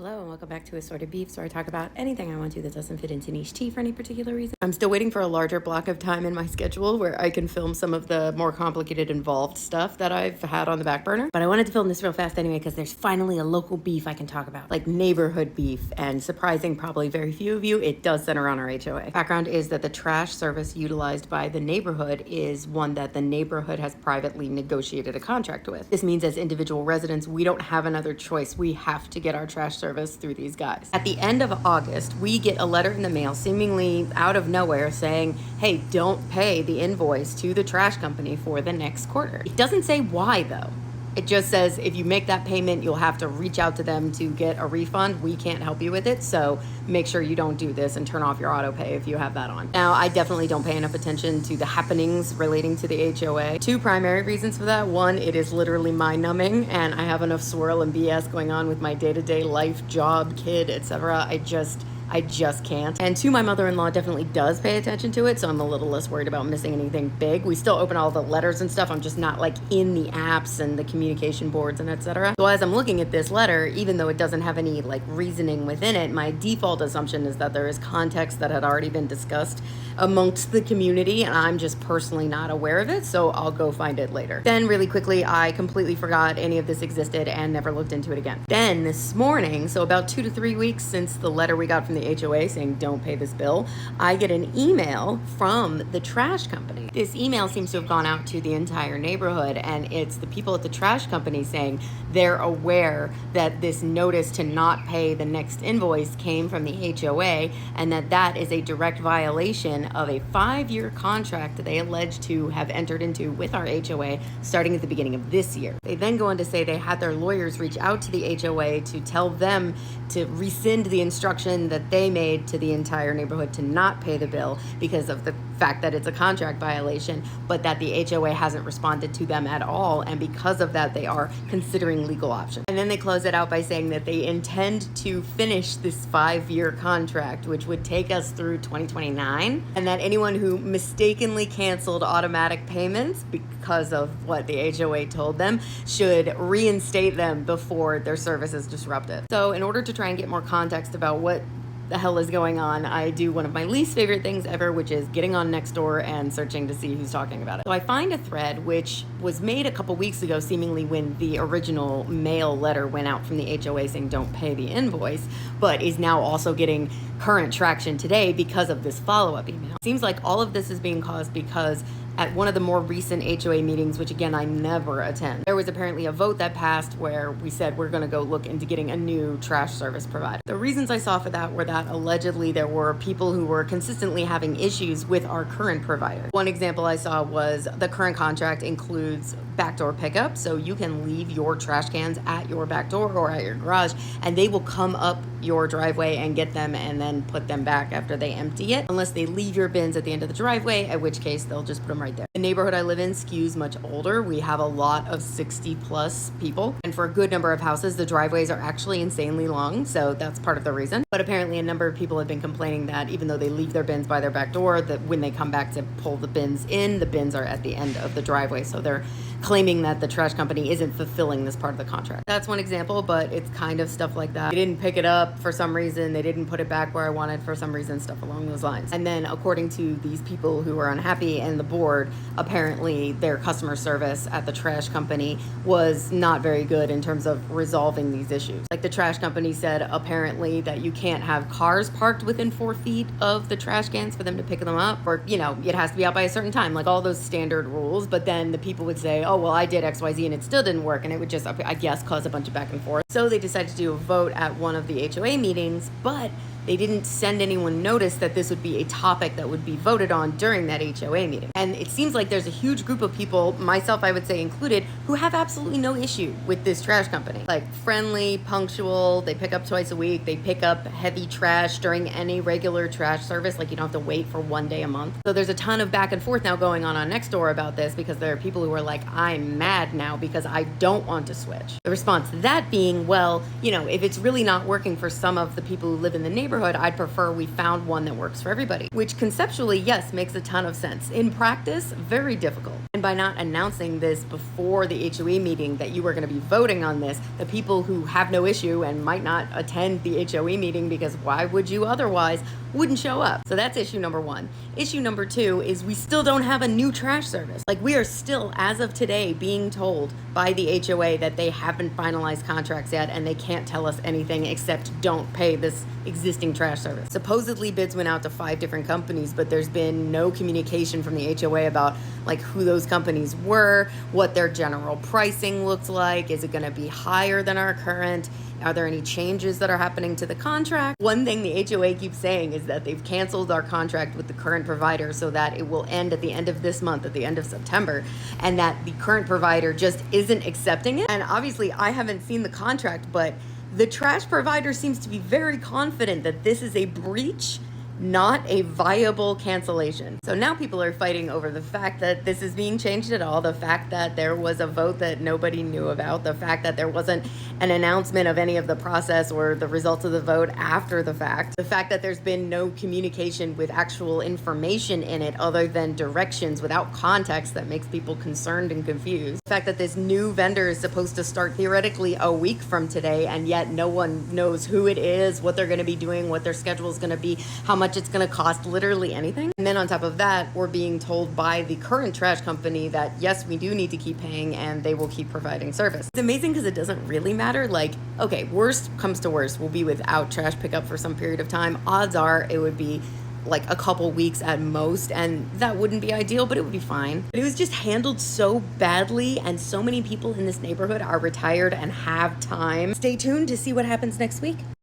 Hello and welcome back to Assorted Beefs, where I talk about anything I want to that doesn't fit into niche tea for any particular reason. I'm still waiting for a larger block of time in my schedule where I can film some of the more complicated, involved stuff that I've had on the back burner. But I wanted to film this real fast anyway because there's finally a local beef I can talk about, like neighborhood beef. And surprising probably very few of you, it does center on our HOA. Background is that the trash service utilized by the neighborhood is one that the neighborhood has privately negotiated a contract with. This means as individual residents, we don't have another choice. We have to get our trash service through these guys. At the end of August, we get a letter in the mail seemingly out of nowhere saying, hey, don't pay the invoice to the trash company for the next quarter. It doesn't say why though. It just says if you make that payment, you'll have to reach out to them to get a refund. We can't help you with it, so make sure you don't do this and turn off your auto pay if you have that on. Now, I definitely don't pay enough attention to the happenings relating to the HOA. Two primary reasons for that. One, it is literally mind-numbing, and I have enough swirl and BS going on with my day-to-day life, job, kid, etc. I just can't. And two, my mother-in-law definitely does pay attention to it, so I'm a little less worried about missing anything big. We still open all the letters and stuff. I'm just not like in the apps and the communication boards and etc. So as I'm looking at this letter, even though it doesn't have any like reasoning within it, my default assumption is that there is context that had already been discussed amongst the community, and I'm just personally not aware of it, so I'll go find it later. Then really quickly, I completely forgot any of this existed and never looked into it again. Then this morning, so about 2 to 3 weeks since the letter we got from the HOA saying don't pay this bill, I get an email from the trash company. This email seems to have gone out to the entire neighborhood, and it's the people at the trash company saying they're aware that this notice to not pay the next invoice came from the HOA, and that is a direct violation of a 5-year contract that they allege to have entered into with our HOA starting at the beginning of this year. They then go on to say they had their lawyers reach out to the HOA to tell them to rescind the instruction that they made to the entire neighborhood to not pay the bill because of the fact that it's a contract violation, but that the HOA hasn't responded to them at all, and because of that they are considering legal options. And then they close it out by saying that they intend to finish this 5-year contract, which would take us through 2029, and that anyone who mistakenly canceled automatic payments because of what the HOA told them should reinstate them before their service is disrupted. So in order to try and get more context about what the hell is going on, I do one of my least favorite things ever, which is getting on Nextdoor and searching to see who's talking about it. So I find a thread which was made a couple weeks ago, seemingly when the original mail letter went out from the HOA saying don't pay the invoice, but is now also getting current traction today because of this follow-up email. Seems like all of this is being caused because at one of the more recent HOA meetings, which again, I never attend, there was apparently a vote that passed where we said we're gonna go look into getting a new trash service provider. The reasons I saw for that were that allegedly there were people who were consistently having issues with our current provider. One example I saw was the current contract includes backdoor pickup, so you can leave your trash cans at your back door or at your garage, and they will come up your driveway and get them and then put them back after they empty it, unless they leave your bins at the end of the driveway, at which case they'll just put them right there. The neighborhood I live in skews much older. We have a lot of 60+ people, and for a good number of houses, the driveways are actually insanely long, so that's part of the reason. But apparently a number of people have been complaining that even though they leave their bins by their back door, that when they come back to pull the bins in, the bins are at the end of the driveway, so they're claiming that the trash company isn't fulfilling this part of the contract. That's one example, but it's kind of stuff like that. They didn't pick it up for some reason, they didn't put it back where I wanted for some reason, stuff along those lines. And then according to these people who are unhappy and the board, apparently their customer service at the trash company was not very good in terms of resolving these issues. Like the trash company said apparently that you can't have cars parked within 4 feet of the trash cans for them to pick them up, or it has to be out by a certain time, like all those standard rules. But then the people would say, oh well, I did XYZ and it still didn't work, and it would just, I guess, cause a bunch of back and forth. So they decided to do a vote at one of the HOA meetings, but they didn't send anyone notice that this would be a topic that would be voted on during that HOA meeting. And it seems like there's a huge group of people, myself I would say included, who have absolutely no issue with this trash company. Like friendly, punctual, they pick up twice a week, they pick up heavy trash during any regular trash service, like you don't have to wait for 1 day a month. So there's a ton of back and forth now going on Nextdoor about this because there are people who are like, I'm mad now because I don't want to switch. The response to that being, well, if it's really not working for some of the people who live in the neighborhood, I'd prefer we found one that works for everybody, which conceptually, yes, makes a ton of sense. In practice, very difficult. And by not announcing this before the HOA meeting that you were going to be voting on this, the people who have no issue and might not attend the HOA meeting because why would you otherwise, wouldn't show up. So that's issue number one. Issue number two is we still don't have a new trash service. Like, we are still, as of today, being told by the HOA that they haven't finalized contracts yet and they can't tell us anything except don't pay this existing trash service. Supposedly bids went out to 5 different companies, but there's been no communication from the HOA about like who those companies were, what their general pricing looks like. Is it going to be higher than our current? Are there any changes that are happening to the contract? One thing the HOA keeps saying is that they've canceled our contract with the current provider so that it will end at the end of this month, at the end of September, and that the current provider just isn't accepting it. And obviously I haven't seen the contract, but the trash provider seems to be very confident that this is a breach, not a viable cancellation. So now people are fighting over the fact that this is being changed at all, the fact that there was a vote that nobody knew about, the fact that there wasn't an announcement of any of the process or the results of the vote after the fact, the fact that there's been no communication with actual information in it other than directions without context that makes people concerned and confused, the fact that this new vendor is supposed to start theoretically a week from today and yet no one knows who it is, what they're going to be doing, what their schedule is going to be, how much it's going to cost, literally anything. And then on top of that, we're being told by the current trash company that yes, we do need to keep paying and they will keep providing service. It's amazing because it doesn't really matter. Like, okay, worst comes to worst, we'll be without trash pickup for some period of time. Odds are it would be like a couple weeks at most, and that wouldn't be ideal, but it would be fine. But it was just handled so badly, and so many people in this neighborhood are retired and have time. Stay tuned to see what happens next week.